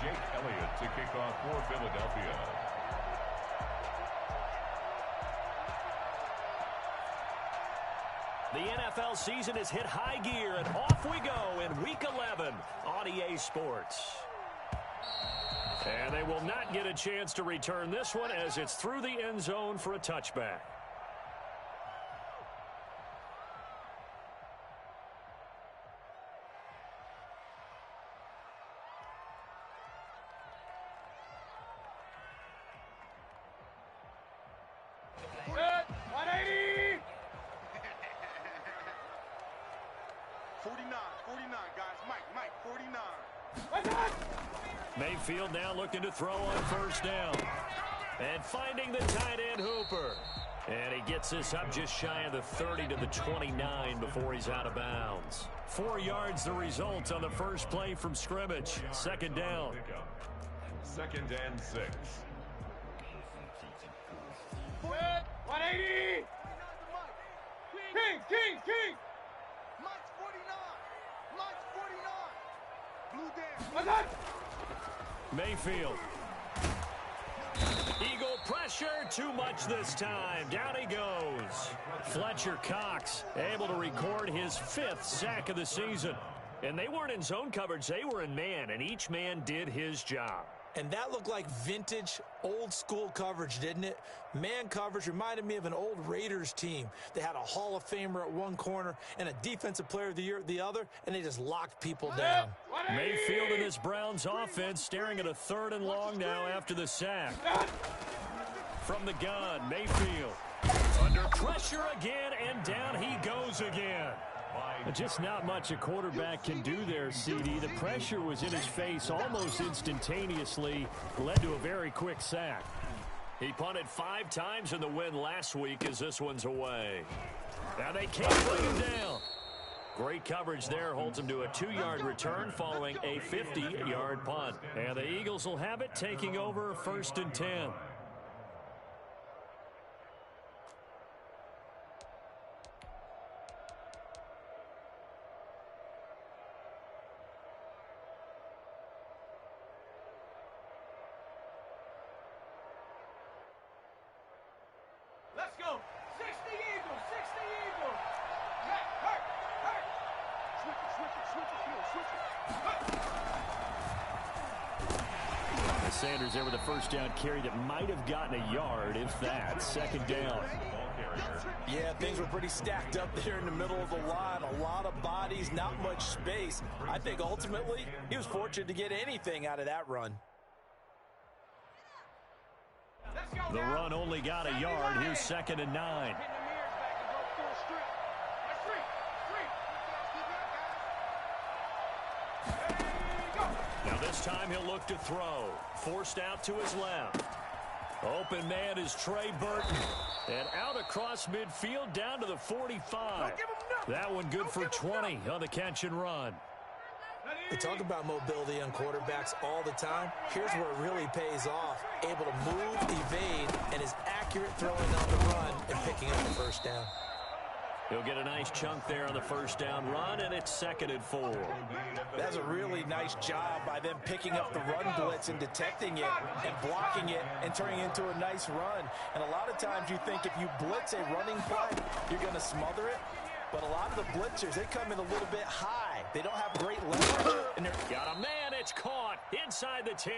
Jake Elliott to kick off for Philadelphia. The NFL season has hit high gear, and off we go in Week 11 on EA Sports. And they will not get a chance to return this one as it's through the end zone for a touchback. Mayfield now looking to throw on first down. And finding the tight end Hooper. And he gets this up just shy of the 30 to the 29 before he's out of bounds. 4 yards the result on the first play from scrimmage. Second down. 2nd and 6. 180! King! Mike's 49! Blue down! What's that? Mayfield. Eagle pressure, too much this time. Down he goes. Fletcher Cox able to record his 5th sack of the season. And they weren't in zone coverage, they were in man, and each man did his job. And that looked like vintage, old-school coverage, didn't it? Man coverage reminded me of an old Raiders team. They had a Hall of Famer at one corner and a Defensive Player of the Year at the other, and they just locked people down. Mayfield and this Browns offense staring at a 3rd and long now after the sack. From the gun, Mayfield. Under pressure again, and down he goes again. Just not much a quarterback can do there, CD. The pressure was in his face almost instantaneously, led to a very quick sack. He punted 5 times in the win last week as this one's away. Now they can't bring him down. Great coverage there, holds him to a 2-yard return following a 50-yard punt. And the Eagles will have it, taking over 1st and 10. Let's go. 60 Eagles. Hurt. Switch it. Sanders there with a first down carry that might have gotten a yard, if that. 2nd down. Yeah, things were pretty stacked up there in the middle of the line. A lot of bodies, not much space. I think ultimately he was fortunate to get anything out of that run. The run only got a yard. Here's 2nd and 9. Now this time he'll look to throw. Forced out to his left. Open man is Trey Burton. And out across midfield down to the 45. That one good for 20 on the catch and run. They talk about mobility on quarterbacks all the time. Here's where it really pays off. Able to move, evade, and is accurate throwing on the run and picking up the first down. He'll get a nice chunk there on the first down run, and it's 2nd and 4. That's a really nice job by them picking up the run blitz and detecting it and blocking it and turning it into a nice run. And a lot of times you think if you blitz a running play, you're going to smother it. But a lot of the blitzers, they come in a little bit high. They don't have great leverage. And they're got a man. It's caught inside the 10.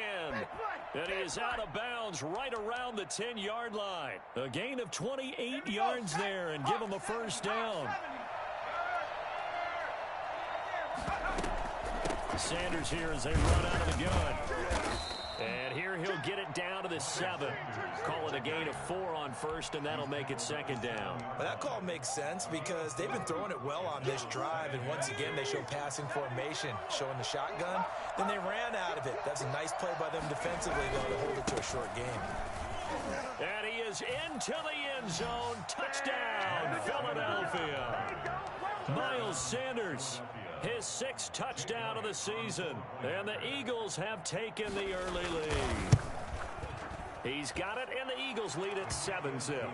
And he is out of bounds right around the 10-yard line. A gain of 28 yards there and give him a first down. Sanders here as they run out of the gun. And here he'll get it down to the 7. Call it a gain of 4 on first, and that'll make it 2nd down. Well, that call makes sense because they've been throwing it well on this drive, and once again they show passing formation, showing the shotgun. Then they ran out of it. That's a nice play by them defensively, though, to hold it to a short game. And he is into the end zone. Touchdown, Philadelphia. Miles Sanders, his 6th touchdown of the season. And the Eagles have taken the early lead. He's got it, and the Eagles lead at 7-0.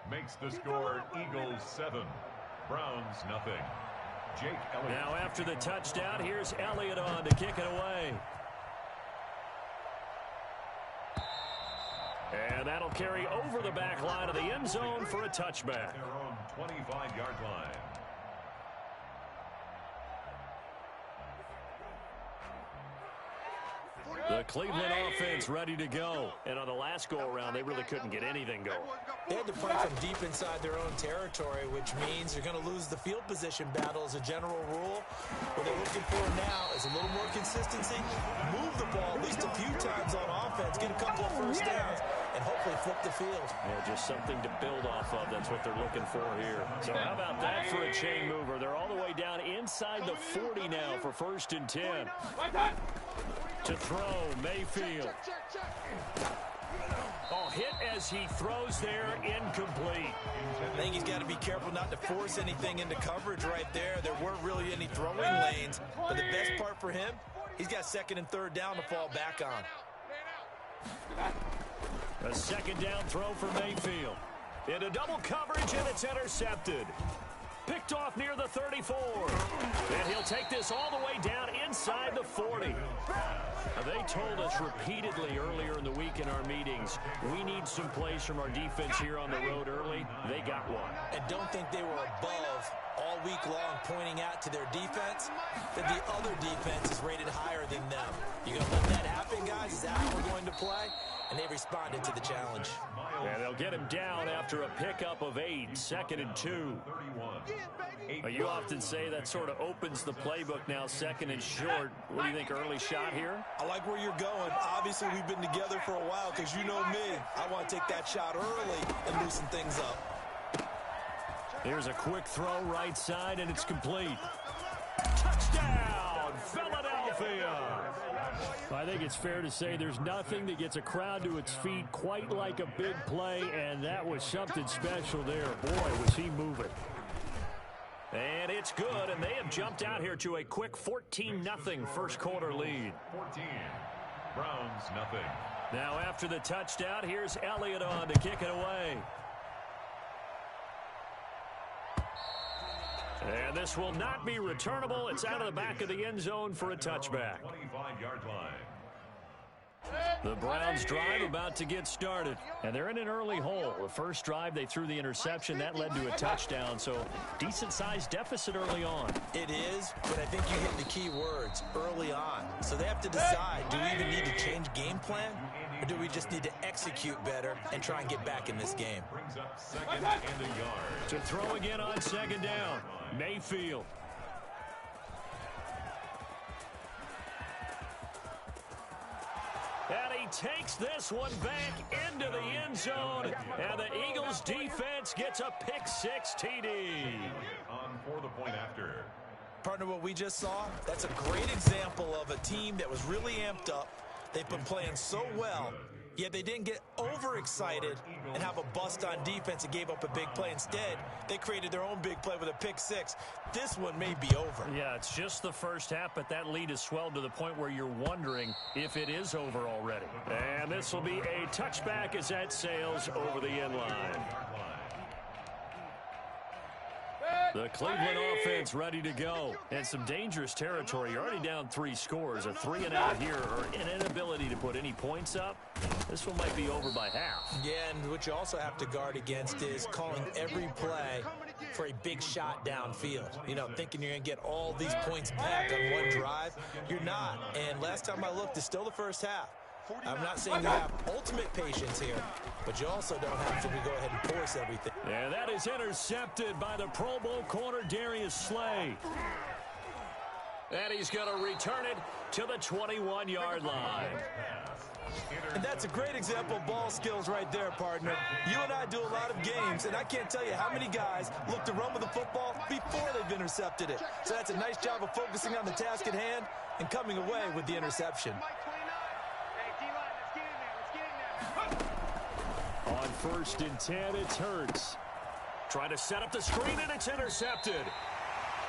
Makes the score Eagles 7, Browns nothing. Jake Elliott. Now after the touchdown, here's Elliott on to kick it away. And that'll carry over the back line of the end zone for a touchback. Their own 25-yard line. The Cleveland offense ready to go. And on the last go-around, they really couldn't get anything going. They had to fight from deep inside their own territory, which means they're going to lose the field position battle as a general rule. What they're looking for now is a little more consistency, move the ball at least a few times on offense, get a couple of first downs, and hopefully flip the field. Yeah, just something to build off of. That's what they're looking for here. So how about that for a chain mover? They're all the way down inside the 40 now for 1st and 10. To throw, Mayfield. Oh, hit as he throws there, incomplete. I think he's got to be careful not to force anything into coverage right there. There weren't really any throwing lanes. But the best part for him, he's got 2nd and 3rd down to fall back on. A 2nd down throw for Mayfield. Into double coverage, and it's intercepted. Picked off near the 34. And he'll take this all the way down inside the 40. They told us repeatedly earlier in the week in our meetings, we need some plays from our defense here on the road early. They got one. And don't think they were above all week long pointing out to their defense that the other defense is rated higher than them. You going to let that happen, guys? Is that how we're going to play? And they responded to the challenge. And they'll get him down after a pickup of 8, 2nd and 2. You often say that sort of opens the playbook now, 2nd and short. What do you think, early shot here? I like where you're going. Obviously, we've been together for a while because you know me. I want to take that shot early and loosen things up. Here's a quick throw right side, and it's complete. Touchdown, Philadelphia! I think it's fair to say there's nothing that gets a crowd to its feet quite like a big play, and that was something special there. Boy, was he moving. And it's good, and they have jumped out here to a quick 14-0 first quarter lead. 14. Browns, nothing. Now after the touchdown, here's Elliott on to kick it away. And this will not be returnable. It's out of the back of the end zone for a touchback. 25-yard line. The Browns drive about to get started, and they're in an early hole. The first drive, they threw the interception. That led to a touchdown, so decent-sized deficit early on. It is, but I think you hit the key words, early on. So they have to decide, do we even need to change game plan, or do we just need to execute better and try and get back in this game? Brings up 2nd and a yard. To throw again on 2nd down, Mayfield. And he takes this one back into the end zone, and the Eagles defense gets a pick-6 TD. On for the point after. Partner, what we just saw, that's a great example of a team that was really amped up. They've been playing so well, yet they didn't get overexcited and have a bust on defense and gave up a big play. Instead, they created their own big play with a pick-6. This one may be over. Yeah, it's just the first half, but that lead has swelled to the point where you're wondering if it is over already. And this will be a touchback as that sails over the end line. The Cleveland offense ready to go. And some dangerous territory. You're already down 3 scores. A 3-and-out here, or an inability to put any points up. This one might be over by half. Yeah, and what you also have to guard against is calling every play for a big shot downfield. You know, thinking you're going to get all these points back on one drive. You're not. And last time I looked, it's still the first half. I'm not saying you have ultimate patience here, but you also don't have to go ahead and force everything. Yeah, that is intercepted by the Pro Bowl corner, Darius Slay. And he's going to return it to the 21-yard line. And that's a great example of ball skills right there, partner. You and I do a lot of games, and I can't tell you how many guys look to run with the football before they've intercepted it. So that's a nice job of focusing on the task at hand and coming away with the interception. On 1st and 10, it's Hurts. Trying to set up the screen, and it's intercepted.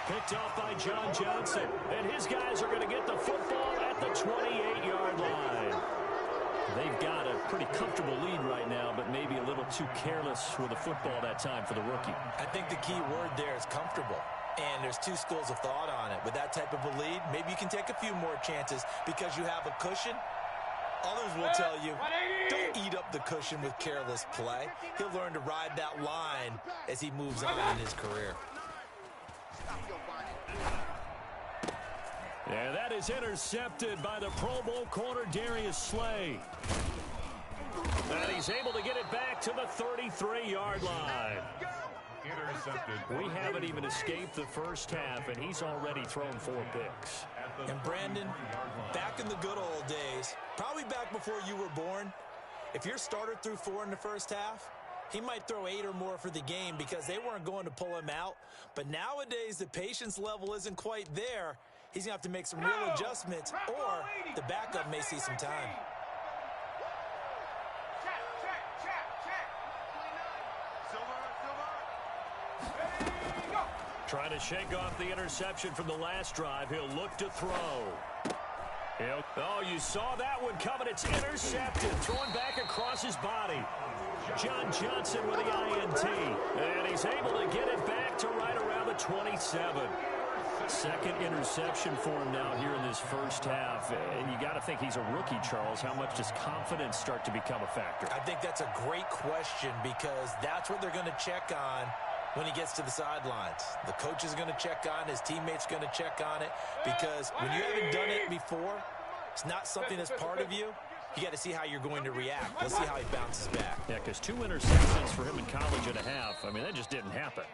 Picked off by John Johnson. And his guys are going to get the football at the 28-yard line. They've got a pretty comfortable lead right now, but maybe a little too careless with the football that time for the rookie. I think the key word there is comfortable. And there's 2 schools of thought on it. With that type of a lead, maybe you can take a few more chances because you have a cushion. Others will tell you, don't eat up the cushion with careless play. He'll learn to ride that line as he moves on in his career. And that is intercepted by the Pro Bowl corner, Darius Slay. And he's able to get it back to the 33-yard line. Intercepted. We haven't even escaped the first half, and he's already thrown 4 picks. And Brandon, back in the good old days, probably back before you were born, if your starter threw 4 in the first half, he might throw 8 or more for the game because they weren't going to pull him out. But nowadays, the patience level isn't quite there. He's going to have to make some real adjustments, or the backup may see some time. Trying to shake off the interception from the last drive. He'll look to throw. Oh, you saw that one coming. It's intercepted. Throwing back across his body. John Johnson with the INT. And he's able to get it back to right around the 27. Second interception for him now here in this first half. And you got to think he's a rookie, Charles. How much does confidence start to become a factor? I think that's a great question because that's what they're going to check on when he gets to the sidelines. The coach is going to check on, his teammates going to check on it, because when you haven't done it before, it's not something that's part of you. You got to see how you're going to react. Let's see how he bounces back. Yeah, because 2 interceptions for him in college and a half. I mean, that just didn't happen.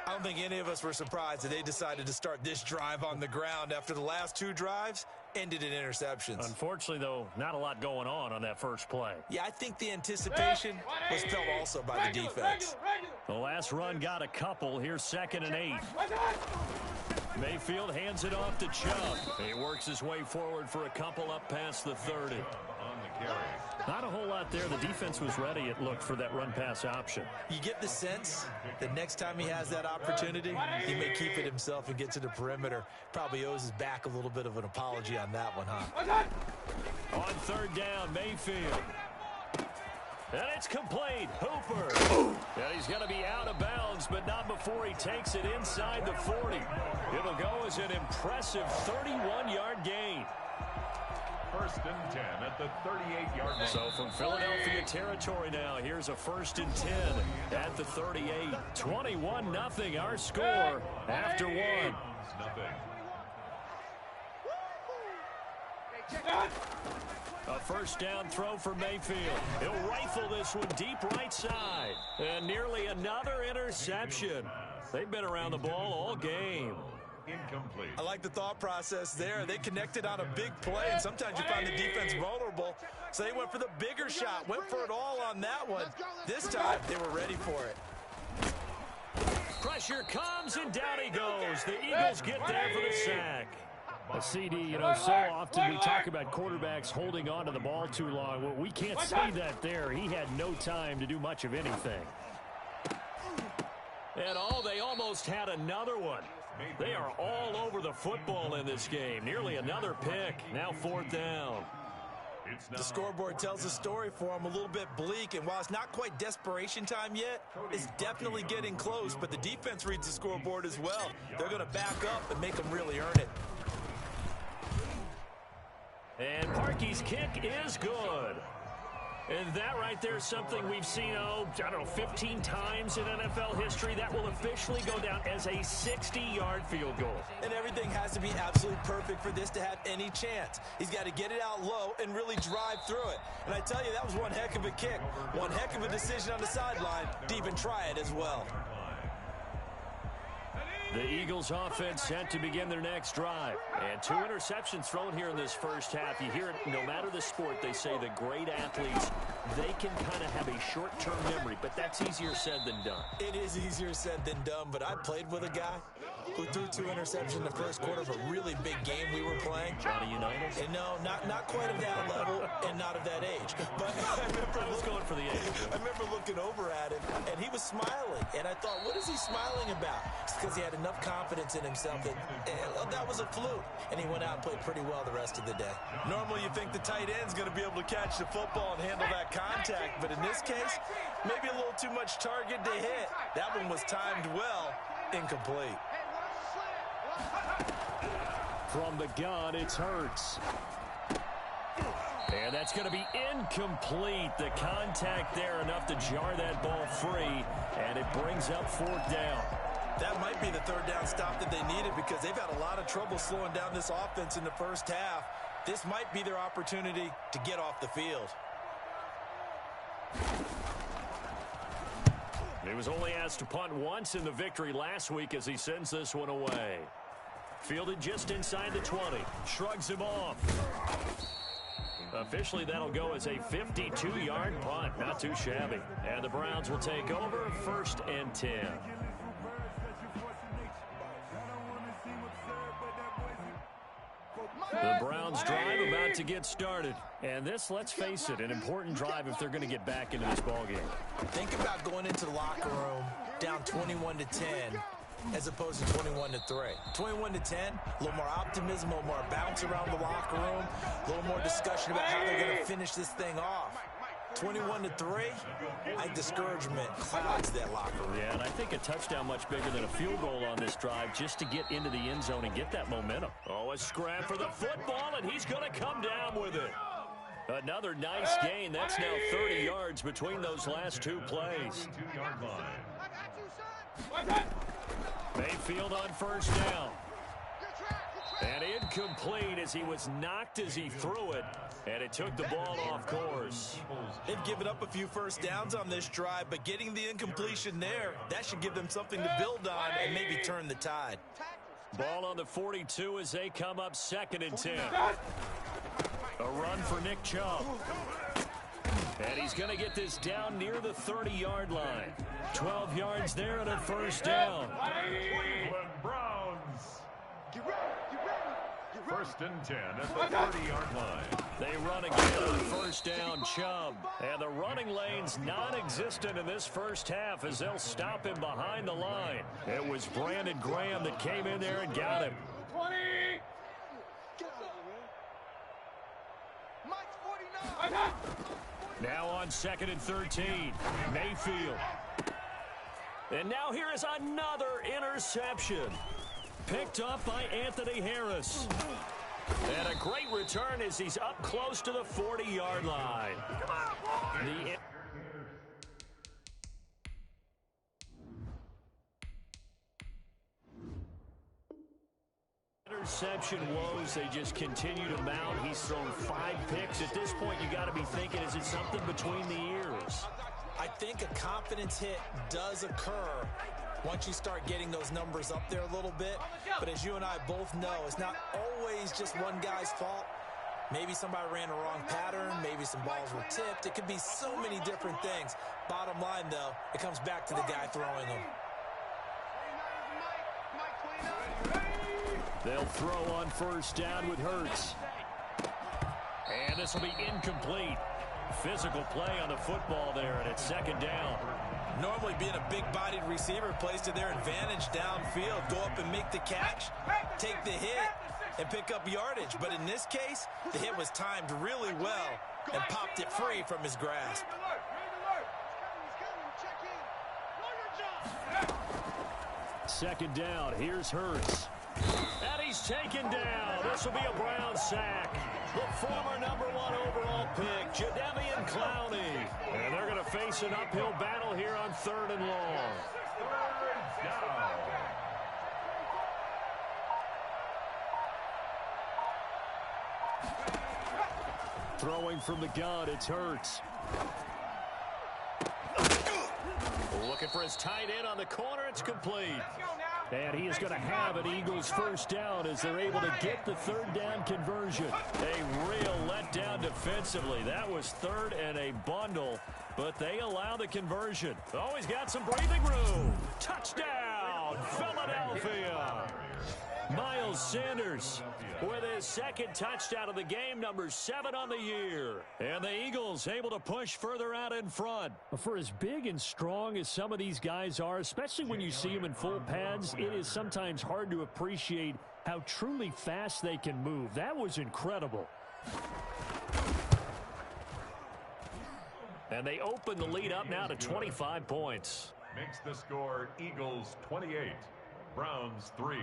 I don't think any of us were surprised that they decided to start this drive on the ground after the last 2 drives ended in interceptions. Unfortunately, though, not a lot going on that first play. Yeah, I think the anticipation was felt also by the defense. The last run got a couple. Here's 2nd and 8. Mayfield hands it off to Chubb. He works his way forward for a couple up past the 30. Not a whole lot there. The defense was ready, it looked, for that run-pass option. You get the sense that next time he has that opportunity, he may keep it himself and get to the perimeter. Probably owes his back a little bit of an apology on that one, huh? On 3rd down, Mayfield. And it's complete. Hooper. And he's going to be out of bounds, but not before he takes it inside the 40. It'll go as an impressive 31-yard gain. 1st and 10 at the 38-yard line. So from Philadelphia territory now, here's a 1st and 10 at the 38. 21-0 our score after 1. A 1st down throw for Mayfield. He'll rifle this one deep right side. And nearly another interception. They've been around the ball all game. Incomplete. I like the thought process there. They connected on a big play, and sometimes you find the defense vulnerable. So they went for the bigger shot, went for it all on that one. This time, they were ready for it. Pressure comes, and down he goes. The Eagles get there for the sack. A CD, you know, so often we talk about quarterbacks holding on to the ball too long. Well, we can't say that there. He had no time to do much of anything. And they almost had another one. They are all over the football in this game. Nearly another pick. Now 4th down. The scoreboard tells a story for them, a little bit bleak, and while it's not quite desperation time yet, it's definitely getting close, but the defense reads the scoreboard as well. They're going to back up and make them really earn it. And Parkey's kick is good. And that right there is something we've seen, I don't know, 15 times in NFL history. That will officially go down as a 60-yard field goal. And everything has to be absolutely perfect for this to have any chance. He's got to get it out low and really drive through it. And I tell you, that was one heck of a kick. One heck of a decision on the sideline to even try it as well. The Eagles offense set to begin their next drive. And 2 interceptions thrown here in this first half. You hear it, no matter the sport, they say the great athletes, they can kind of have a short-term memory, but that's easier said than done. It is easier said than done, but I played with a guy who threw 2 interceptions in the first quarter of a really big game we were playing. Johnny Unitas? And no, not quite of that level and not of that age. But I was going for the age. I remember looking over at him, and he was smiling. And I thought, what is he smiling about? It's because he had enough confidence in himself that was a fluke. And he went out and played pretty well the rest of the day. Normally you think the tight end's going to be able to catch the football and handle that contact. But in this case, maybe a little too much target to hit. That one was timed well. Incomplete. From the gun, it's Hurts. And that's going to be incomplete. The contact there enough to jar that ball free, and it brings up 4th down. That might be the 3rd down stop that they needed because they've had a lot of trouble slowing down this offense in the first half. This might be their opportunity to get off the field. He was only asked to punt once in the victory last week as he sends this one away. Fielded just inside the 20. Shrugs him off. Officially, that'll go as a 52-yard punt. Not too shabby. And the Browns will take over 1st and 10. The Browns drive about to get started. And this, let's face it, an important drive if they're going to get back into this ballgame. Think about going into the locker room down 21-10 as opposed to 21-3. 21-10, a little more optimism, a little more bounce around the locker room, a little more discussion about how they're going to finish this thing off. 21-3, I think discouragement clouds that locker room. Yeah, and I think a touchdown much bigger than a field goal on this drive just to get into the end zone and get that momentum. Oh, a scrap for the football, and he's going to come down with it. Another nice gain. That's now 30 yards between those last 2 plays. 2-yard line. Mayfield on 1st down. And incomplete as he was knocked as he threw it, and it took the ball off course. They've given up a few 1st downs on this drive, but getting the incompletion there, that should give them something to build on and maybe turn the tide. Ball on the 42 as they come up 2nd and 10. A run for Nick Chubb. And he's going to get this down near the 30-yard line. 12 yards there and a 1st down. Cleveland Browns. 1st and 10 at the 30-yard line. They run again on 1st down, Chubb. And the running lane's non-existent in this first half as they'll stop him behind the line. It was Brandon Graham that came in there and got him. 20. Mike's 49. Now on 2nd and 13, Mayfield. And now here is another interception. Picked up by Anthony Harris. And a great return as he's up close to the 40-yard line. Interception woes, they just continue to mount. He's thrown 5 picks. At this point, you got to be thinking, is it something between the ears? I think a confidence hit does occur once you start getting those numbers up there a little bit. But as you and I both know, it's not always just one guy's fault. Maybe somebody ran a wrong pattern. Maybe some balls were tipped. It could be so many different things. Bottom line, though, it comes back to the guy throwing them. They'll throw on 1st down with Hurts. And this will be incomplete. Physical play on the football there, and it's 2nd down. Normally being a big-bodied receiver plays to their advantage downfield. Go up and make the catch, take the hit, and pick up yardage. But in this case, the hit was timed really well and popped it free from his grasp. 2nd down, here's Hurts. And he's taken down. This will be a Brown sack. The former #1 overall pick, Jadeveon Clowney. And they're going to face an uphill battle here on 3rd and long. 3rd down. Throwing from the gun, it's Hurts. Looking for his tight end on the corner. It's complete. And he is going to have an Eagles 1st down as they're able to get the 3rd down conversion. A real letdown defensively. That was 3rd and a bundle, but they allow the conversion. Always got some breathing room. Touchdown, Philadelphia. Miles Sanders with his 2nd touchdown of the game, number 7 on the year. And the Eagles able to push further out in front. For as big and strong as some of these guys are, especially when you see them in full pads, it is sometimes hard to appreciate how truly fast they can move. That was incredible. And they open the lead up now to 25 points. Makes the score Eagles 28, Browns 3.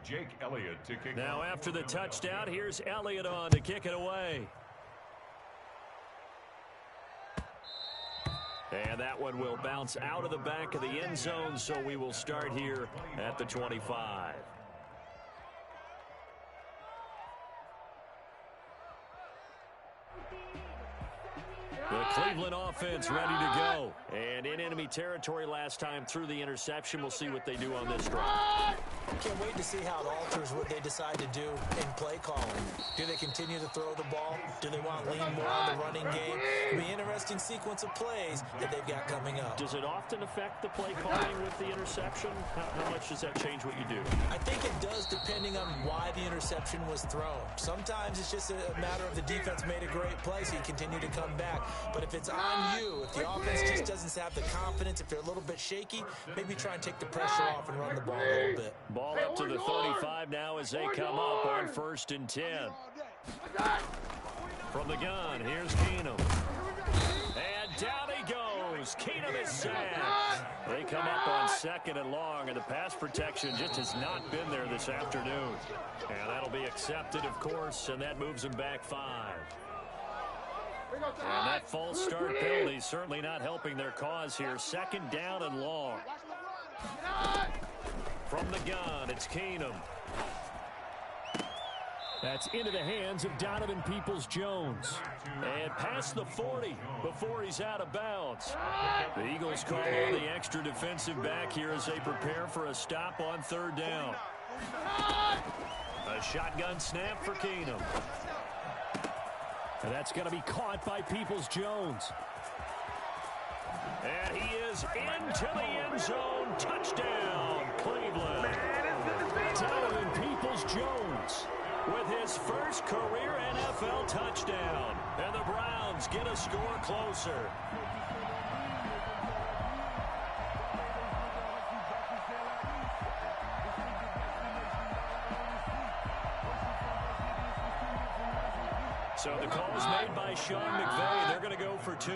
Jake Elliott to kick Now off. after the touchdown, here's Elliott on to kick it away. And that one will bounce out of the back of the end zone, so we will start here at the 25. The Cleveland offense ready to go. And in enemy territory last time through the interception. We'll see what they do on this drive. Can't wait to see how it alters what they decide to do in play calling. Do they continue to throw the ball? Do they want to lean more on the running game? It'll be an interesting sequence of plays that they've got coming up. Does it often affect the play calling with the interception? How much does that change what you do? I think it does depending on why the interception was thrown. Sometimes it's just a matter of the defense made a great play, so you continue to come back. But if it's on you, if the offense just doesn't have the confidence, if they're a little bit shaky, maybe try and take the pressure off and run the ball a little bit. Ball up to the 35 now as they come up on 1st and 10. From the gun, here's Keenum. And down he goes. Keenum is sacked. They come up on 2nd and long, and the pass protection just has not been there this afternoon. And that'll be accepted, of course, and that moves them back 5. And that false start penalty certainly not helping their cause here. 2nd down and long. From the gun, it's Keenum. That's into the hands of Donovan Peoples-Jones. And past the 40 before he's out of bounds. The Eagles call on the extra defensive back here as they prepare for a stop on 3rd down. A shotgun snap for Keenum. And that's going to be caught by Peoples-Jones. And he is into the end zone. Touchdown, Cleveland. Donovan Peoples-Jones with his first career NFL touchdown. And the Browns get a score closer. So the call is made by Sean McVay. They're going to go for 2.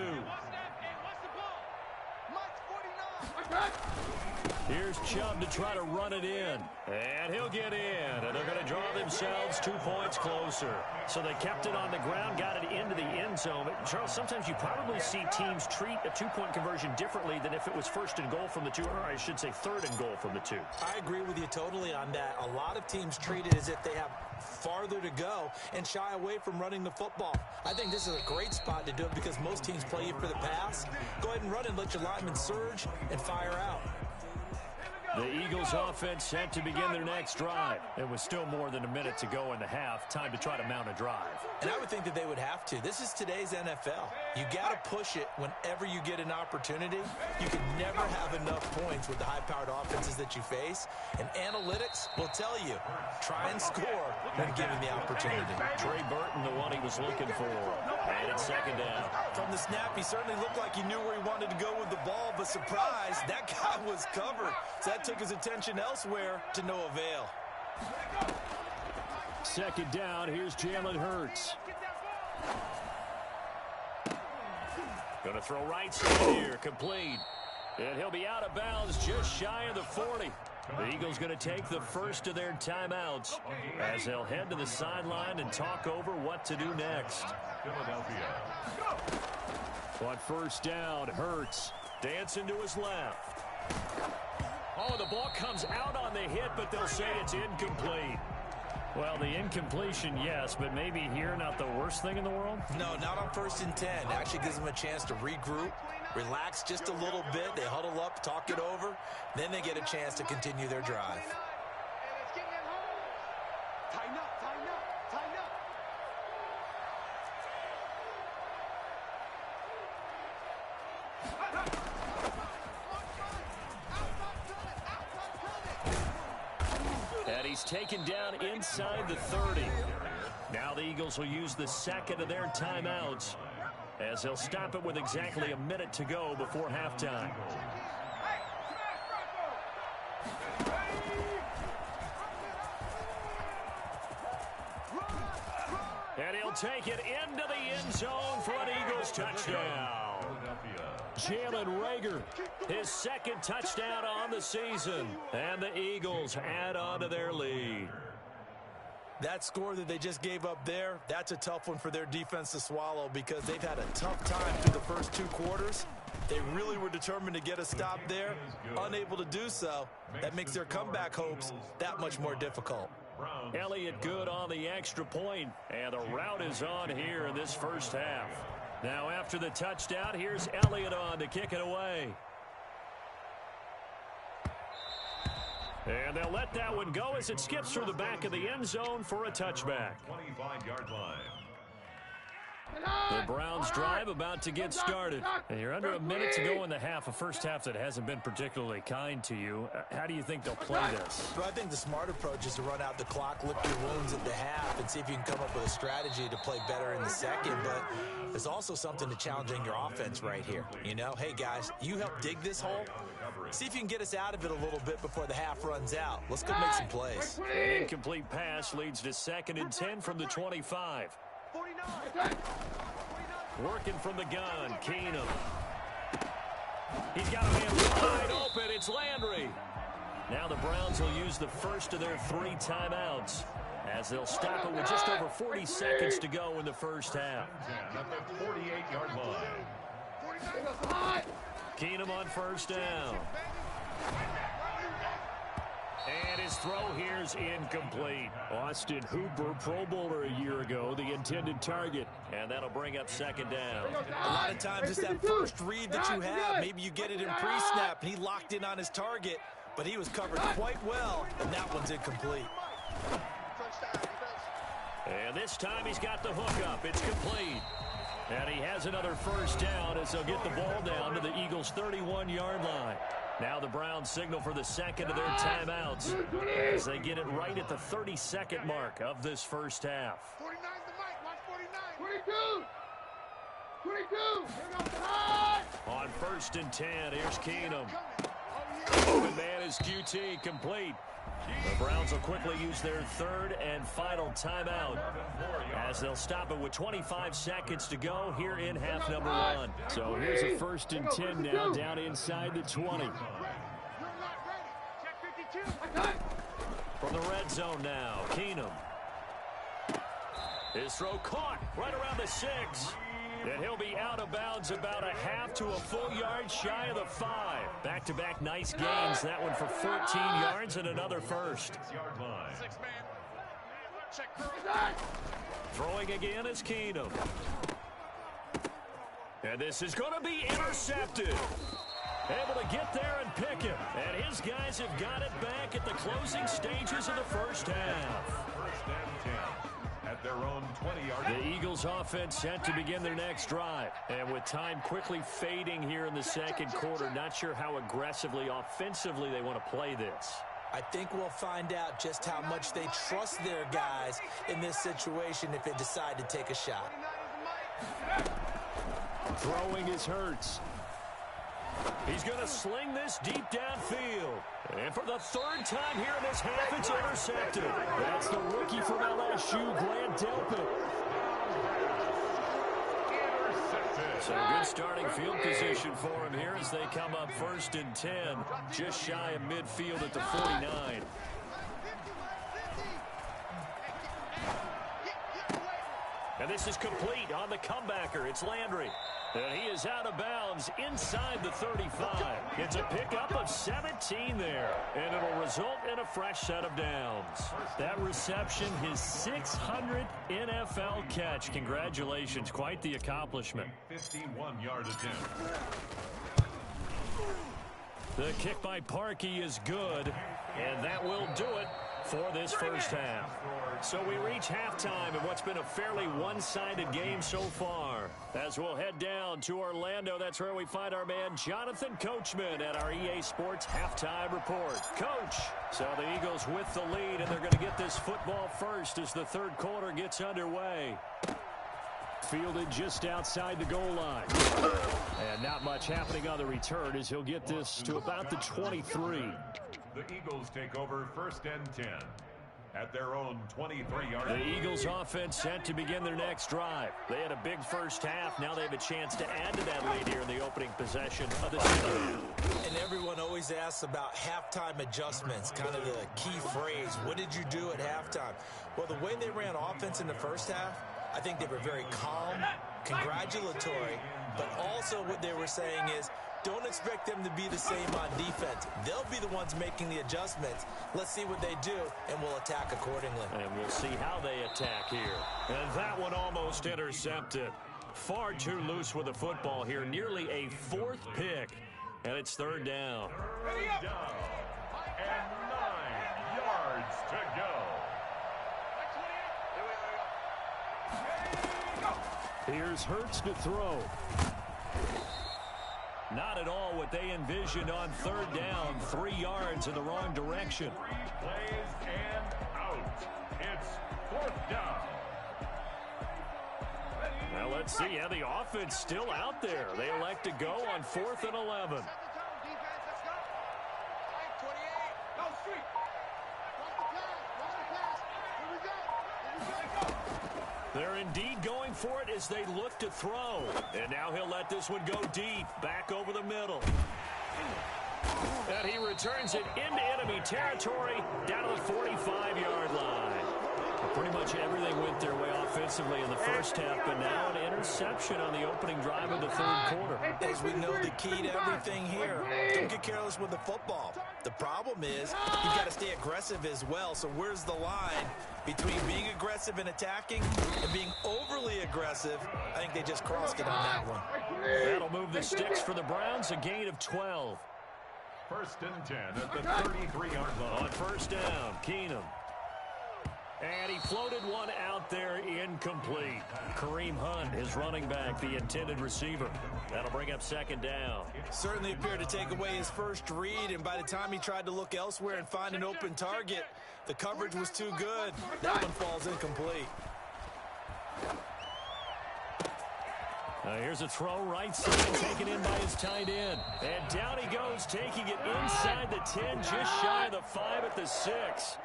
Here's Chubb to try to run it in. And he'll get in. And they're going to draw themselves 2 points closer. So they kept it on the ground, got it into the end zone. But Charles, sometimes you probably see teams treat a 2-point conversion differently than if it was 1st and goal from the 2, or I should say 3rd and goal from the 2. I agree with you totally on that. A lot of teams treat it as if they have farther to go and shy away from running the football. I think this is a great spot to do it because most teams play you for the pass. Go ahead and run and let your linemen surge and fire out. The Eagles offense set to begin their next drive. It was still more than a minute to go in the half. Time to try to mount a drive. And I would think that they would have to. This is today's NFL. You got to push it whenever you get an opportunity. You can never have enough points with the high-powered offenses that you face. And analytics will tell you, try and score when given the opportunity. Trey Burton, the one he was looking for. And it's 2nd down. From the snap, he certainly looked like he knew where he wanted to go with the ball, but surprise, that guy was covered. So that took his attention elsewhere to no avail. 2nd down, here's Jalen Hurts. Going to throw right side here, complete. And he'll be out of bounds just shy of the 40. The Eagles going to take the first of their timeouts as they'll head to the sideline and talk over what to do next. Philadelphia. On 1st down, Hurts dancing to his left. Oh, the ball comes out on the hit, but they'll say it's incomplete. Well, the incompletion, yes, but maybe here not the worst thing in the world? No, not on 1st and 10. It actually gives them a chance to regroup, relax just a little bit. They huddle up, talk it over. Then they get a chance to continue their drive. Tighten up, tighten up, tighten up. And he's taken down inside the 30. Now the Eagles will use the 2nd of their timeouts as they'll stop it with exactly a minute to go before halftime. And he'll take it into the end zone for an Eagles touchdown. Jalen Reagor, his second touchdown on the season. And the Eagles add on to their lead. That score that they just gave up there, that's a tough one for their defense to swallow because they've had a tough time through the first 2 quarters. They really were determined to get a stop there, unable to do so. That makes their comeback hopes that much more difficult. Elliott good on the extra point, and the route is on here in this first half. Now after the touchdown, here's Elliott on to kick it away. And they'll let that one go as it skips through the back of the end zone for a touchback. 25-yard line. The Browns drive about to get started. And you're under a minute to go in the half, a first half that hasn't been particularly kind to you. How do you think they'll play this? Well, I think the smart approach is to run out the clock, lick your wounds at the half, and see if you can come up with a strategy to play better in the second. But there's also something to challenging your offense right here. You know, hey, guys, you help dig this hole. See if you can get us out of it a little bit before the half runs out. Let's go make some plays. An incomplete pass leads to 2nd and 10 from the 25. 49. Working from the gun, Keenum. He's got a man wide open. It's Landry. Now the Browns will use the first of their 3 timeouts as they'll stop it with just over 40 seconds to go in the first half. 10 at the 48-yard line. Keenum on first down. And his throw here's incomplete. Austin Hooper, Pro Bowler a year ago, the intended target. And that'll bring up 2nd down. A lot of times it's that first read that you have. Maybe you get it in pre-snap, and he locked in on his target, but he was covered quite well, and that one's incomplete. And this time he's got the hook up. It's complete. And he has another first down as they'll get the ball down to the Eagles' 31-yard line. Now the Browns signal for the second of their timeouts as they get it right at the 32nd mark of this first half. 49's the mic. Watch 49. 22. On 1st and 10, here's Keenum. Open man is QT, complete. The Browns will quickly use their 3rd and final timeout as they'll stop it with 25 seconds to go here in half number 1. So here's a 1st and 10 now down inside the 20. From the red zone now, Keenum. His throw caught right around the 6. And he'll be out of bounds about a half to a full yard shy of the 5. Back-to-back nice gains. That one for 14 yards and another first. 6-yard line. Throwing again is Keenum. And this is going to be intercepted. Able to get there and pick it. And his guys have got it back at the closing stages of the first half. 1st and 10 at their own 20-yard line. The Eagles offense set to begin their next drive. And with time quickly fading here in the second quarter, not sure how aggressively, offensively they want to play this. I think we'll find out just how much they trust their guys in this situation if they decide to take a shot. Throwing is Hurts. He's going to sling this deep downfield. And for the 3rd time here in this half, it's intercepted. That's the rookie from LSU, Grant Delpit. So good starting field position for him here as they come up 1st and 10, just shy of midfield at the 49. And this is complete on the comebacker. It's Landry. And he is out of bounds inside the 35. It's a pickup of 17 there. And it'll result in a fresh set of downs. That reception, his 600th NFL catch. Congratulations. Quite the accomplishment. 51-yard attempt. The kick by Parkey is good. And that will do it for this first half. So we reach halftime in what's been a fairly one-sided game so far. As we'll head down to Orlando, that's where we find our man Jonathan Coachman at our EA Sports Halftime Report. Coach, so the Eagles with the lead, and they're going to get this football first as the 3rd quarter gets underway. Fielded just outside the goal line. And not much happening on the return as he'll get this to about the 23. The Eagles take over 1st and 10. at their own 23-yard line. The Eagles offense set to begin their next drive. They had a big first half. Now they have a chance to add to that lead here in the opening possession of the second half. And everyone always asks about halftime adjustments, kind of the key phrase. What did you do at halftime? Well, the way they ran offense in the first half, I think they were very calm, congratulatory, but also what they were saying is, don't expect them to be the same on defense. They'll be the ones making the adjustments. Let's see what they do, and we'll attack accordingly. And we'll see how they attack here. And that one almost intercepted. Far too loose with the football here. Nearly a fourth pick. And it's third down. Third down. And 9 yards to go. Here's Hurts to throw. Not at all what they envisioned on third down. 3 yards in the wrong direction. Plays and out. It's fourth down. Now let's see how the offense still out there. They elect to go on 4th and 11. They're indeed going for it as they look to throw. And now he'll let this one go deep, back over the middle. And he returns it into enemy territory, down to the 45-yard line. Pretty much everything went their way offensively in the first half, but now an interception on the opening drive of the third quarter. As we know, the key to everything here, don't get careless with the football. The problem is you've got to stay aggressive as well. So where's the line between being aggressive and attacking and being overly aggressive? I think they just crossed it on that one. That'll move the sticks for the Browns, a gain of 12. 1st and 10 at the 33-yard line. On first down, Keenum. And he floated one out there incomplete. Kareem Hunt, his running back, the intended receiver. That'll bring up second down. Certainly appeared to take away his first read, and by the time he tried to look elsewhere and find an open target, the coverage was too good. That one falls incomplete. Here's a throw right side, taken in by his tight end. And down he goes, taking it inside the 10, just shy of the 5 at the 6.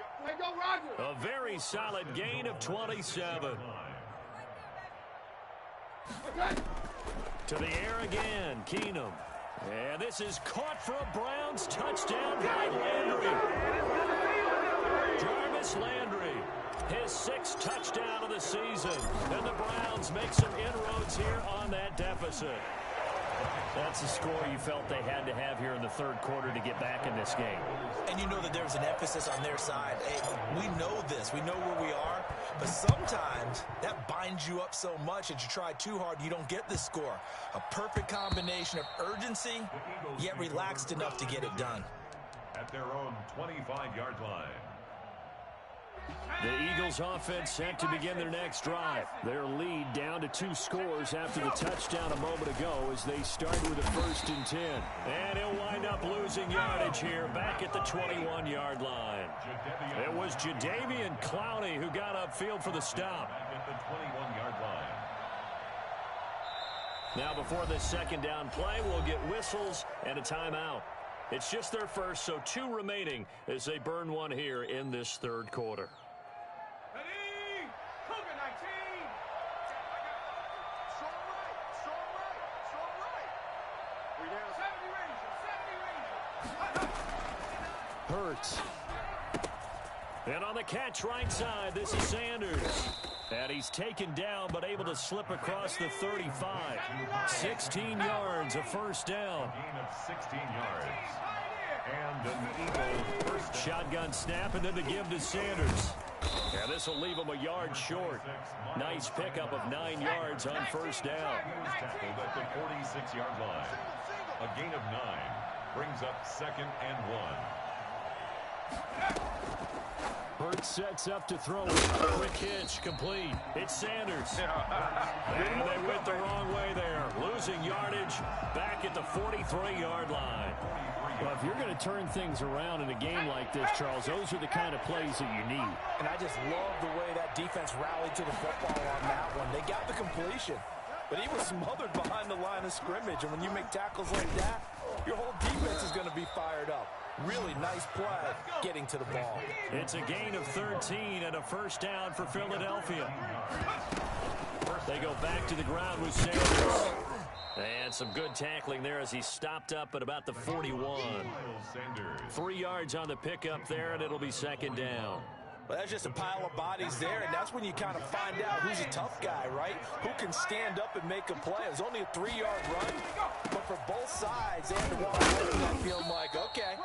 A very solid gain of 27. To the air again, Keenum. And this is caught for a Browns touchdown by Landry. Jarvis Landry, his 6th touchdown of the season. And the Browns make some inroads here on that deficit. That's the score you felt they had to have here in the third quarter to get back in this game. And you know that there's an emphasis on their side. Hey, we know this. We know where we are. But sometimes that binds you up so much that you try too hard, you don't get the score. A perfect combination of urgency, yet relaxed enough to get it done. At their own 25-yard line. The Eagles offense set to begin their next drive. Their lead down to 2 scores after the touchdown a moment ago as they start with a 1st and 10. And he'll wind up losing yardage here back at the 21-yard line. It was Jadeveon Clowney who got upfield for the stop. At the 21-yard line. Now before this second down play, we'll get whistles and a timeout. It's just their first, so 2 remaining as they burn one here in this third quarter. Ready? Cougar 19. Strong right. 70 Ranger. Hurts. And on the catch right side, this is Sanders. And he's taken down, but able to slip across the 35. 16 yards, a first down. Gain of 16 yards. And an Eagle first. Shotgun snap, and then the give to Sanders. And this will leave him a yard short. Nice pickup of 9 yards on first down. He was tackled at the 46-yard line. A gain of 9 brings up 2nd and 1. Hurts sets up to throw. Quick hitch, complete. It's Sanders. And they went the wrong way there. Losing yardage back at the 43-yard line. Well, if you're going to turn things around in a game like this, Charles, those are the kind of plays that you need. And I just love the way that defense rallied to the football on that one. They got the completion, but he was smothered behind the line of scrimmage. And when you make tackles like that, your whole defense is going to be fired up. Really nice play getting to the ball. It's a gain of 13 and a first down for Philadelphia. They go back to the ground with Sanders. And some good tackling there as he stopped up at about the 41. 3 yards on the pickup there, and it'll be second down. Well, that's just a pile of bodies there, and that's when you kind of find out who's a tough guy, right? Who can stand up and make a play. It was only a 3-yard run, but for both sides, they had to walk over that field like, okay,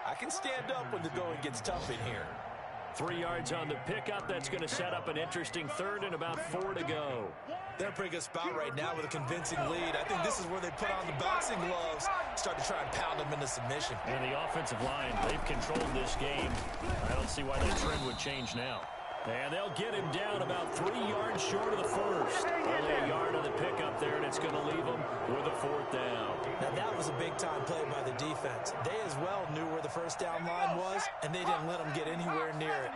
I can stand up when the going gets tough in here. 3 yards on the pickup. That's going to set up an interesting third and about 4 to go. They're in a pretty good spot right now with a convincing lead. I think this is where they put on the boxing gloves, start to try and pound them into submission. And the offensive line, they've controlled this game. I don't see why that trend would change now. And they'll get him down about 3 yards short of the first. Only a yard on the pickup there, and it's going to leave them with a 4th down. Now, that was a big-time play by the defense. They as well knew where the first down line was, and they didn't let them get anywhere near it.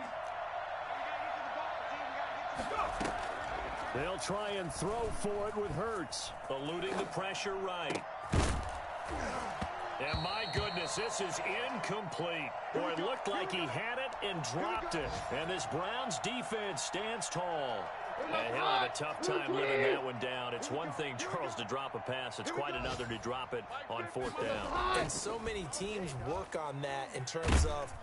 They'll try and throw for it with Hurts, eluding the pressure right. And my goodness, this is incomplete. Boy, it looked like he had it and dropped it. And this Browns defense stands tall. And he'll have a tough time living that one down. It's one thing, Charles, to drop a pass. It's quite another to drop it on 4th down. And so many teams work on that in terms of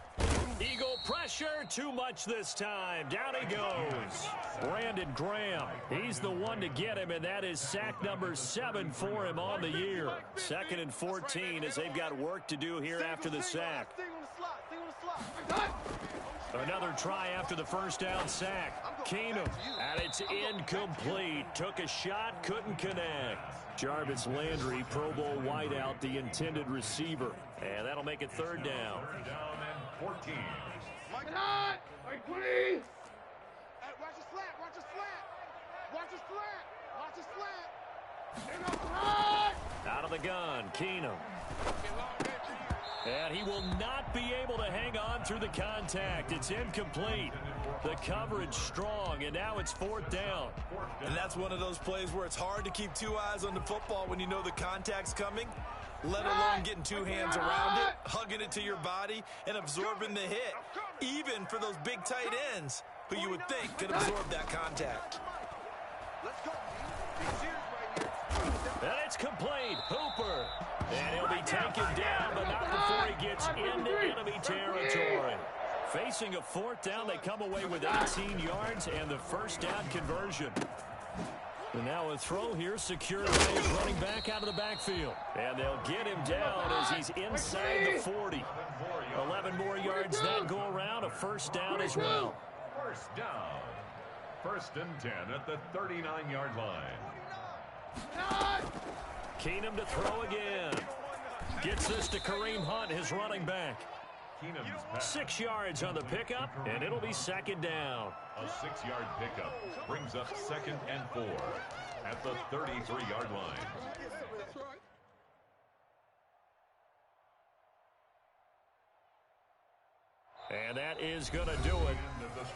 Eagle pressure, too much this time. Down he goes. Brandon Graham, he's the one to get him, and that is sack number 7 for him on the year. 2nd and 14 as they've got work to do here after the sack. Another try after the first down sack. Keenum, and it's incomplete. Took a shot, couldn't connect. Jarvis Landry, Pro Bowl wideout, the intended receiver. And that'll make it 3rd down. 14. Watch his flat, watch his flat. Watch his flat, watch his flat. Out of the gun, Keenum. And he will not be able to hang on through the contact. It's incomplete. The coverage strong, and now it's 4th down. And that's one of those plays where it's hard to keep 2 eyes on the football when you know the contact's coming, let alone getting 2 hands around it, hugging it to your body, and absorbing the hit, even for those big tight ends who you would think could absorb that contact. And it's complete. Hooper. And he'll be taken down, but not before he gets into enemy territory. Facing a 4th down, they come away with 18 yards and the first down conversion. And now a throw here secured by his running back out of the backfield. And they'll get him down as he's inside the 40. 11 more yards that go around, a first down as well. First down. 1st and 10 at the 39-yard line. Keenum to throw again. Gets this to Kareem Hunt, his running back. 6 yards on the pickup, and it'll be 2nd down. A 6-yard pickup brings up 2nd and 4 at the 33-yard line. And that is going to do it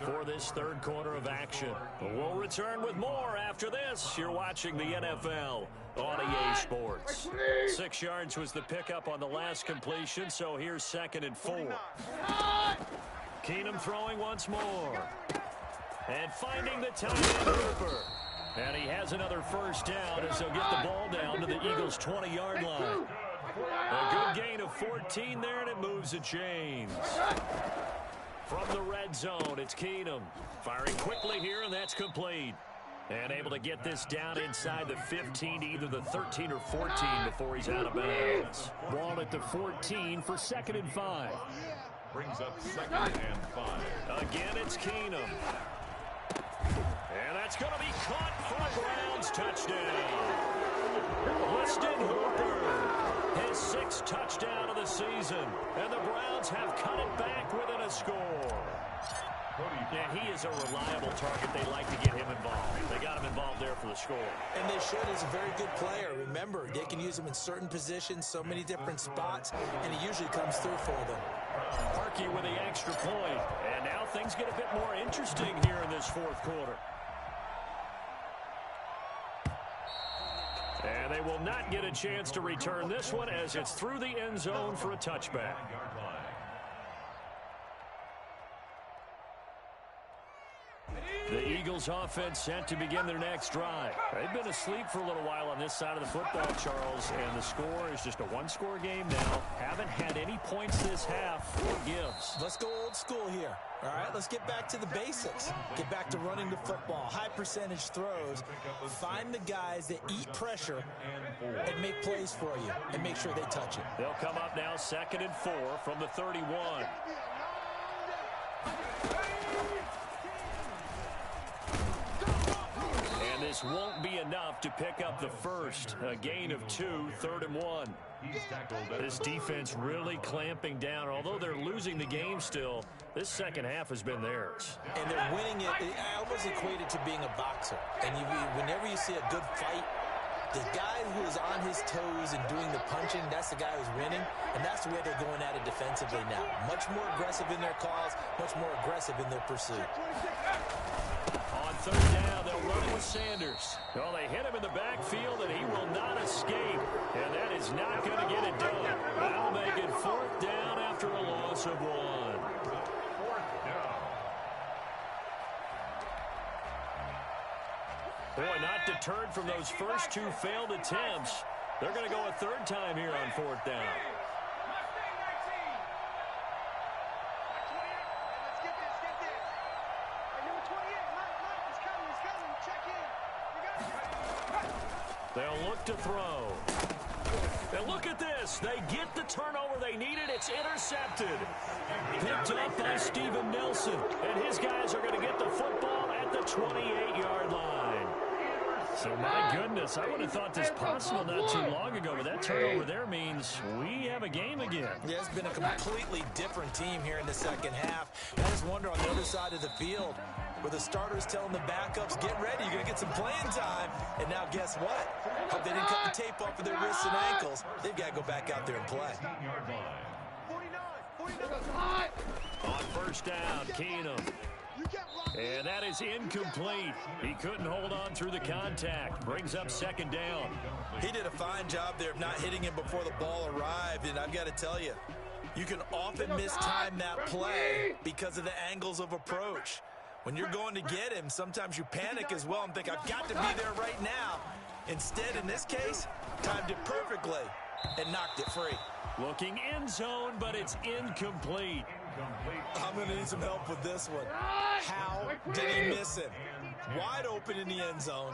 for this 3rd quarter of action. We'll return with more after this. You're watching the NFL on EA Sports. 6 yards was the pickup on the last completion, so here's 2nd and 4. Keenum throwing once more. And finding the tight end Hooper. And he has another first down as he'll get the ball down to the Eagles' 20-yard line. A good gain of 14 there, and it moves the chains. From the red zone, it's Keenum. Firing quickly here, and that's complete. And able to get this down inside the 15 to either the 13 or 14 before he's out of bounds. Ball at the 14 for 2nd and 5. Brings up 2nd and 5. Again, it's Keenum. And that's going to be caught for a Browns touchdown. Weston Hooper, his 6th touchdown of the season. And the Browns have cut it back within a score. Yeah, he is a reliable target. They like to get him involved. They got him involved there for the score. And they should. He's a very good player. Remember, they can use him in certain positions, so many different spots, and he usually comes through for them. Parkey with the extra point. And now things get a bit more interesting here in this 4th quarter. And they will not get a chance to return this one as it's through the end zone for a touchback. The Eagles offense set to begin their next drive. They've been asleep for a little while on this side of the football, Charles, and the score is just a one-score game now. Haven't had any points this half for gives. Let's go old school here. All right, let's get back to the basics. Get back to running the football, high percentage throws. Find the guys that eat pressure and make plays for you and make sure they touch it. They'll come up now 2nd and 4 from the 31. And this won't be enough to pick up the first. A gain of 2, 3rd and 1. This defense really clamping down. Although they're losing the game still, this second half has been theirs. And they're winning it. I almost equate it to being a boxer. And whenever you see a good fight, the guy who is on his toes and doing the punching, that's the guy who's winning. And that's the way they're going at it defensively now. Much more aggressive in their calls, much more aggressive in their pursuit. On 3rd down, they'll run it with Sanders. Well, they hit him in the backfield, and he will not escape. And that is not going to get it done. That'll make it 4th down after a loss of 1. 4th down. Boy, not deterred from those first 2 failed attempts. They're going to go a 3rd time here on 4th down. They'll look to throw. And look at this. They get the turnover they needed. It's intercepted. Picked up by Steven Nelson. And his guys are going to get the football at the 28-yard line. So, my goodness, I would have thought this possible not too long ago, but that turnover there means we have a game again. Yeah, it's been a completely different team here in the second half. I just wonder on the other side of the field, where the starters telling the backups, get ready, you're going to get some playing time. And now guess what? Hope they didn't cut the tape off of their wrists and ankles. They've got to go back out there and play. 49. On 1st down, Keenum. And that is incomplete. He couldn't hold on through the contact. Brings up 2nd down. He did a fine job there of not hitting him before the ball arrived. And I've got to tell you, you can often mistime that play because of the angles of approach. When you're going to get him, sometimes you panic as well and think, I've got to be there right now. Instead, in this case, timed it perfectly and knocked it free. Looking end zone, but it's incomplete. I'm going to need some help with this one. How did he miss him? Wide open in the end zone.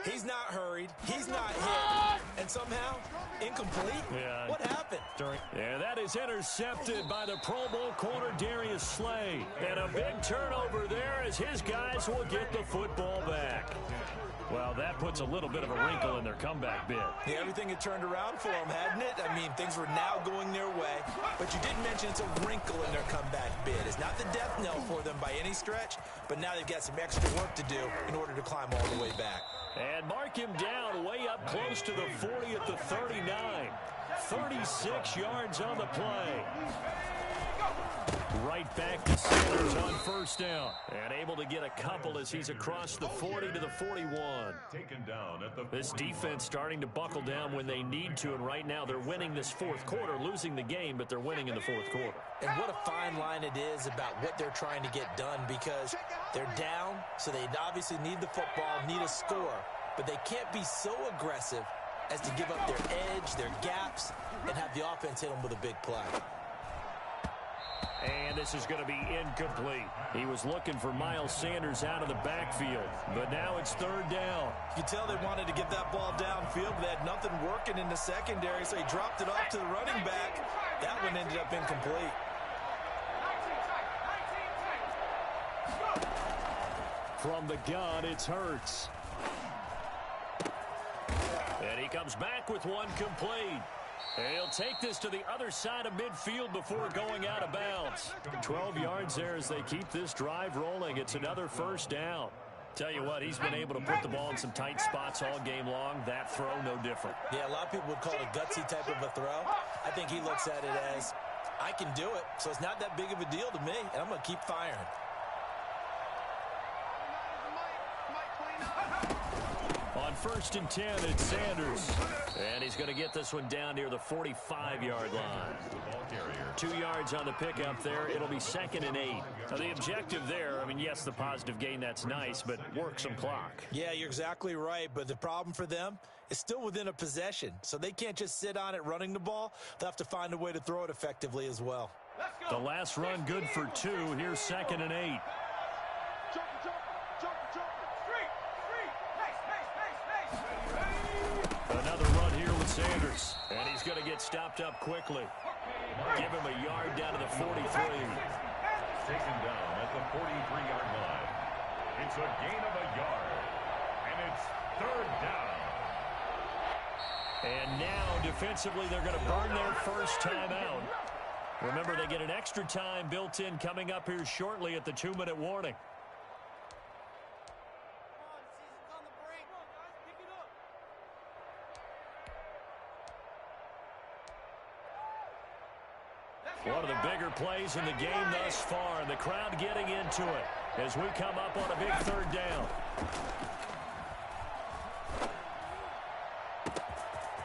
He's not hurried. He's not hit. And somehow, incomplete? Yeah. What happened? Yeah, that is intercepted by the Pro Bowl corner Darius Slay. And a big turnover there as his guys will get the football back. Well, that puts a little bit of a wrinkle in their comeback bid. Yeah, everything had turned around for them, hadn't it? I mean, things were now going their way. But you did mention it's a wrinkle in their comeback bid. It's not the death knell for them by any stretch, but now they've got some extra work to do in order to climb all the way back. And mark him down way up close to the 40 at the 39. 36 yards on the play. Right back to Sanders on 1st down. And able to get a couple as he's across the 40 to the 41. Taken down at the This defense starting to buckle down when they need to, and right now they're winning this 4th quarter, losing the game, but they're winning in the 4th quarter. And what a fine line it is about what they're trying to get done, because they're down, so they obviously need the football, need a score, but they can't be so aggressive as to give up their edge, their gaps, and have the offense hit them with a big play. And this is going to be incomplete. He was looking for Miles Sanders out of the backfield, but now it's 3rd down. You can tell they wanted to get that ball downfield, but they had nothing working in the secondary, so he dropped it off to the running back. That one ended up incomplete. From the gun, it's Hurts. And he comes back with one complete. And he'll take this to the other side of midfield before going out of bounds. 12 yards there as they keep this drive rolling. It's another 1st down. Tell you what, he's been able to put the ball in some tight spots all game long. That throw, no different. Yeah, a lot of people would call it a gutsy type of a throw. I think he looks at it as, I can do it, so it's not that big of a deal to me, and I'm going to keep firing. On first and 10. It's Sanders. And he's going to get this one down near the 45-yard line. 2 yards on the pickup there. It'll be 2nd and 8. Now, the objective there, I mean, yes, the positive gain, that's nice, but work some clock. Yeah, you're exactly right. But the problem for them is still within a possession. So they can't just sit on it running the ball. They'll have to find a way to throw it effectively as well. The last run good for 2. Here's 2nd and 8. Another run here with Sanders. And he's going to get stopped up quickly. Give him a yard down to the 43. Taken down at the 43-yard line. It's a gain of a yard. And it's 3rd down. And now, defensively, they're going to burn their first time out. Remember, they get an extra time built in coming up here shortly at the 2-minute warning. One of the bigger plays in the game thus far, and the crowd getting into it as we come up on a big 3rd down.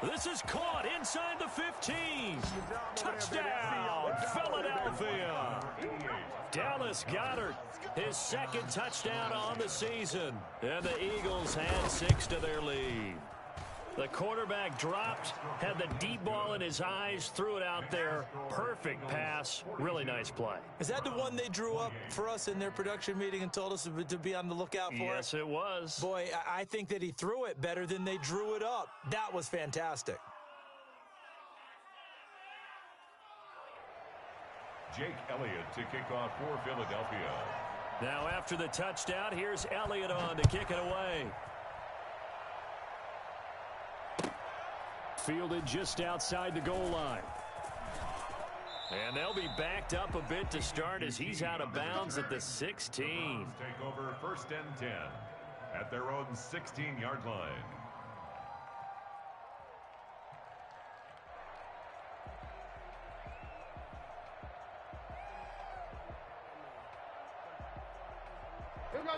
This is caught inside the 15. Touchdown, Philadelphia. Dallas Goedert, his 2nd touchdown on the season. And the Eagles add 6 to their lead. The quarterback dropped, had the deep ball in his eyes, threw it out there. Perfect pass. Really nice play. Is that the one they drew up for us in their production meeting and told us to be on the lookout for? Yes, it was. Boy, I think that he threw it better than they drew it up. That was fantastic. Jake Elliott to kick off for Philadelphia. Now after the touchdown, here's Elliott on to kick it away. Fielded just outside the goal line. And they'll be backed up a bit to start as he's out of bounds at the 16. Take over 1st and 10 at their own 16-yard line.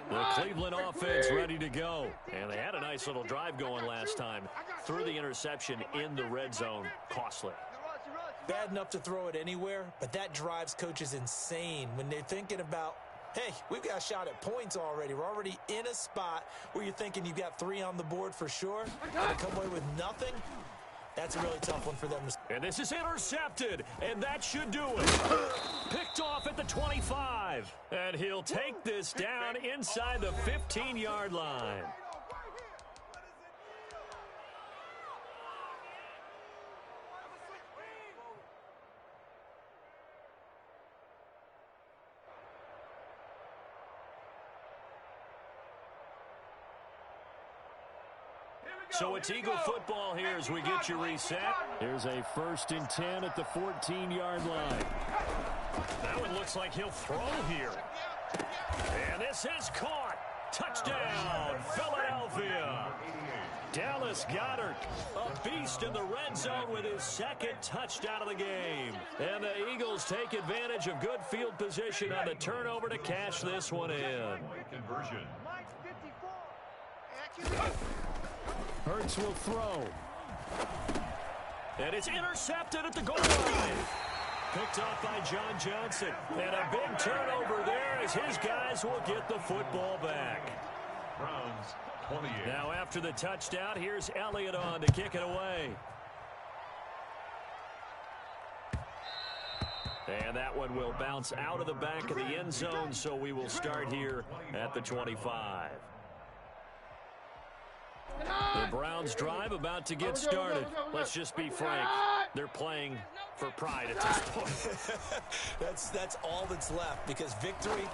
The Cleveland offense ready to go. And they had a nice little drive going last time. Threw the interception in the red zone. Costly. Bad enough to throw it anywhere, but that drives coaches insane when they're thinking about, hey, we've got a shot at points already. We're already in a spot where you're thinking you've got 3 on the board for sure. And to come away with nothing, that's a really tough one for them. And this is intercepted, and that should do it. Picked off at the 25. And he'll take this down inside the 15-yard line. So it's Eagle football here as we get you reset. Here's a 1st and 10 at the 14-yard line. That one looks like he'll throw here. And this is caught. Touchdown, Philadelphia. Dallas Goedert, a beast in the red zone with his 2nd touchdown of the game. And the Eagles take advantage of good field position on the turnover to cash this one in. Conversion. Hurts will throw. And it's intercepted at the goal line. Picked off by John Johnson. And a big turnover there as his guys will get the football back. Browns 28. Now after the touchdown, here's Elliott on to kick it away. And that one will bounce out of the back of the end zone, so we will start here at the 25. The Browns drive about to get started. Let's just be frank. They're playing for pride at this point. That's all that's left because victory,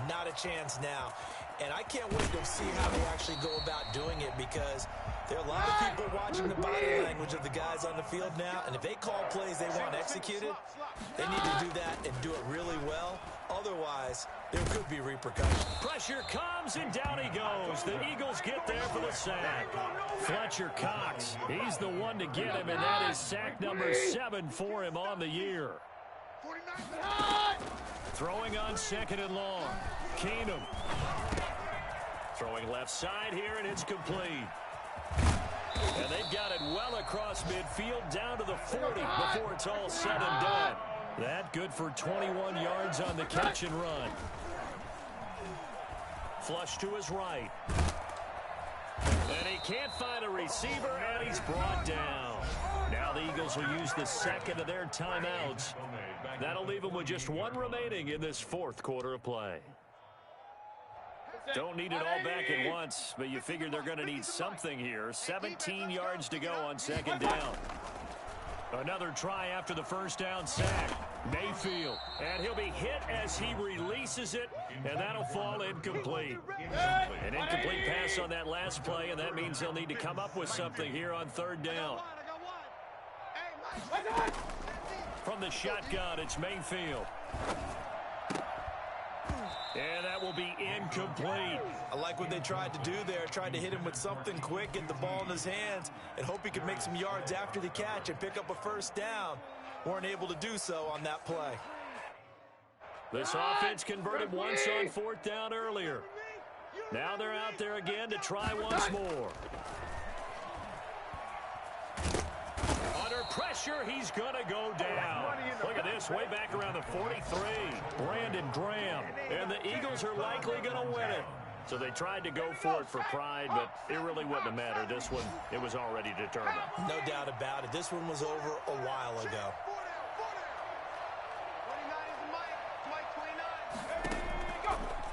not a chance now. And I can't wait to see how they actually go about doing it because there are a lot of people watching the body language of the guys on the field now. And if they call plays they want executed, they need to do that and do it really well. Otherwise, there could be repercussions. Pressure comes, and down he goes. The Eagles get there for the sack. Fletcher Cox, he's the one to get him, and that is sack number 7 for him on the year. Throwing on 2nd and long. Keenum. Throwing left side here, and it's complete. And they've got it well across midfield down to the 40 before it's all said and done. That good for 21 yards on the catch and run. Flush to his right. And he can't find a receiver, and he's brought down. Now the Eagles will use the second of their timeouts. That'll leave them with just one remaining in this fourth quarter of play. Don't need it all back at once, but you figure they're going to need something here. 17 yards to go on second down. Another try after the first down sack. Mayfield, and he'll be hit as he releases it, and that'll fall incomplete. An incomplete pass on that last play, and that means they'll need to come up with something here on third down. From the shotgun, it's Mayfield. And that will be incomplete. I like what they tried to do there. Tried to hit him with something quick, get the ball in his hands, and hope he could make some yards after the catch and pick up a first down. Weren't able to do so on that play. This offense converted once on fourth down earlier. Now they're out there again to try once more. Under pressure, he's going to go down. Look at this, way back around the 43. Brandon Graham. And the Eagles are likely going to win it. So they tried to go for it for pride, but it really wouldn't have mattered. This one, it was already determined. No doubt about it. This one was over a while ago.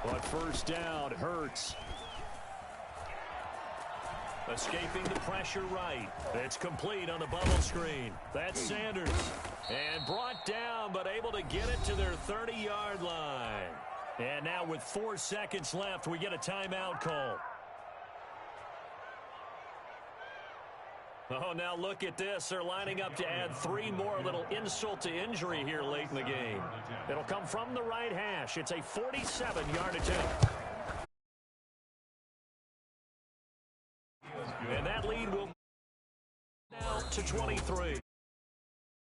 But first down hurts. Escaping the pressure right. It's complete on the bubble screen. That's Sanders. And brought down, but able to get it to their 30-yard line. And now with 4 seconds left, we get a timeout call. Oh, now look at this. They're lining up to add 3 more, a little insult to injury here late in the game. It'll come from the right hash. It's a 47-yard attempt. And that lead will now to 23.